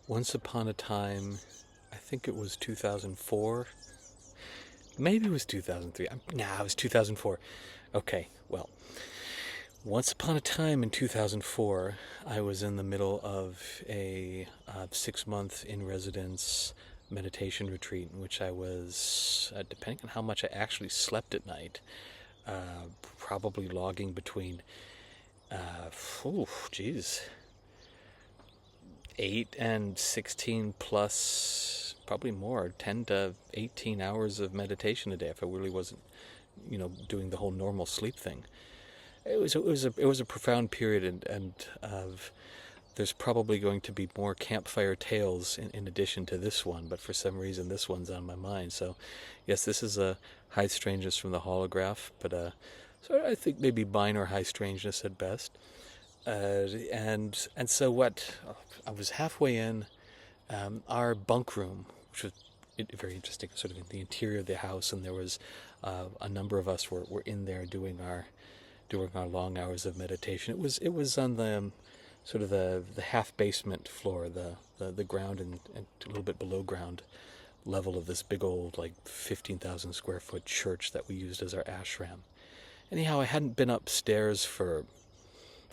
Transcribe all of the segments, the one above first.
Once upon a time, I think it was 2004. Maybe it was 2003. It was 2004. Okay, well, once upon a time in 2004, I was in the middle of a 6-month in-residence meditation retreat in which I was, depending on how much I actually slept at night, probably logging between, 8 and 16 plus, probably more, 10 to 18 hours of meditation a day if I really wasn't, doing the whole normal sleep thing. It was a profound period, and there's probably going to be more campfire tales in addition to this one, but for some reason this one's on my mind. So, yes, this is a high strangeness from the holograph, but so I think maybe minor high strangeness at best. And so what? I was halfway in our bunk room, which was very interesting, sort of in the interior of the house, and there was a number of us were in there doing our long hours of meditation. It was on the sort of the half basement floor, the ground and a little bit below ground level of this big old, like 15,000 square foot church that we used as our ashram. Anyhow, I hadn't been upstairs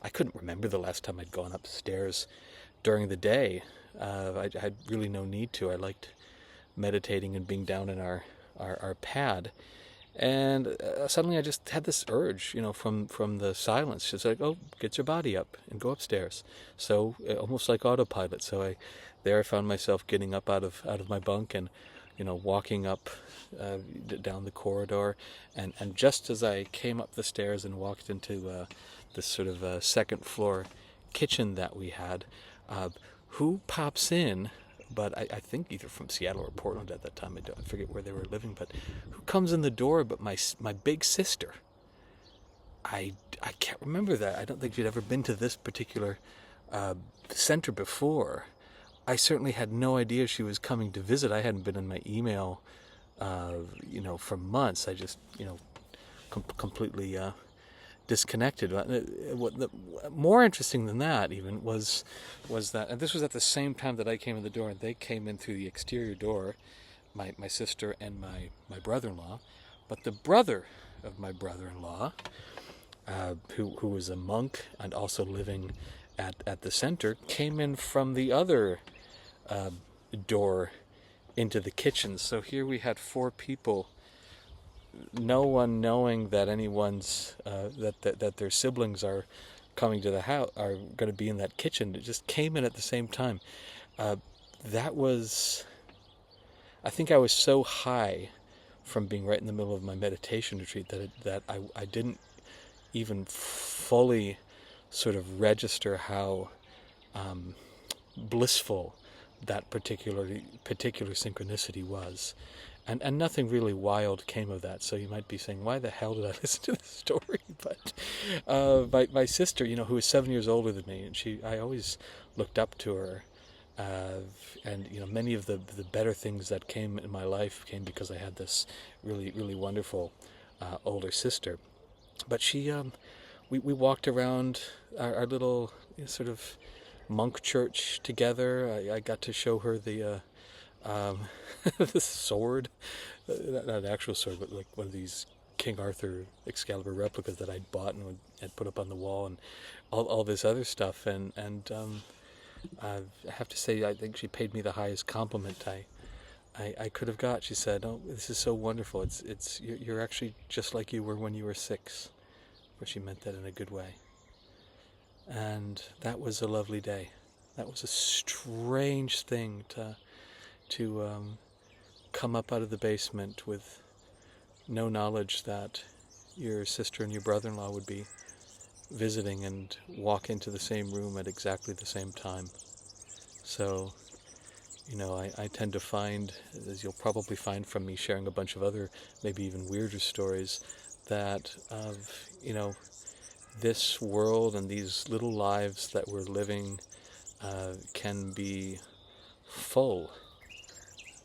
I couldn't remember the last time I'd gone upstairs during the day. I had really no need to. I liked meditating and being down in our pad. And suddenly I just had this urge, from the silence. Just like, oh, get your body up and go upstairs. So almost like autopilot. So I found myself getting up out of my bunk and, walking up down the corridor. And just as I came up the stairs and walked into this sort of second floor kitchen that we had, who pops in? But I think either from Seattle or Portland at that time. I forget where they were living. But who comes in the door but my big sister? I can't remember that. I don't think she'd ever been to this particular center before. I certainly had no idea she was coming to visit. I hadn't been in my email, for months. I just, completely disconnected. More interesting than that even was that, and this was at the same time that I came in the door, and they came in through the exterior door, my sister and my brother-in-law, but the brother of my brother-in-law, who was a monk and also living at the center, came in from the other door into the kitchen. So here we had 4 people, no one knowing that anyone's that their siblings are coming to the house, are going to be in that kitchen. It just came in at the same time. That was, I think I was so high from being right in the middle of my meditation retreat that I didn't even fully sort of register how blissful that particular synchronicity was. And nothing really wild came of that. So you might be saying, why the hell did I listen to this story? But my sister, who was 7 years older than me, and I always looked up to her. And many of the better things that came in my life came because I had this really, really wonderful older sister. But she, we walked around our little sort of monk church together. I got to show her the the sword, not an actual sword, but like one of these King Arthur Excalibur replicas that I'd bought and had put up on the wall, and all this other stuff. And I have to say, I think she paid me the highest compliment I could have got. She said, "Oh, this is so wonderful. You're actually just like you were when you were 6," but she meant that in a good way. And that was a lovely day. That was a strange thing to come up out of the basement with no knowledge that your sister and your brother-in-law would be visiting, and walk into the same room at exactly the same time. So, I tend to find, as you'll probably find from me sharing a bunch of other, maybe even weirder stories, that this world and these little lives that we're living can be full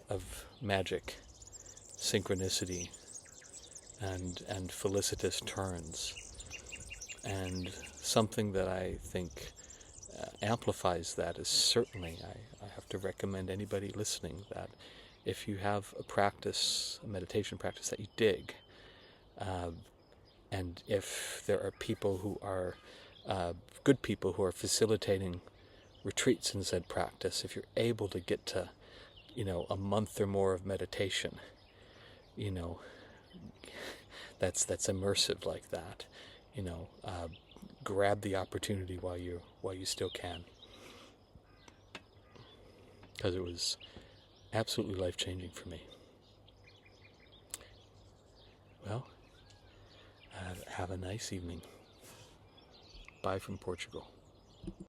of magic, synchronicity, and felicitous turns. And something that I think amplifies that is certainly, I have to recommend anybody listening that if you have a meditation practice that you dig, and if there are people who are good people who are facilitating retreats in said practice, if you're able to get to, a month or more of meditation, that's immersive like that, grab the opportunity while you still can, because it was absolutely life-changing for me. Well, have a nice evening. Bye from Portugal.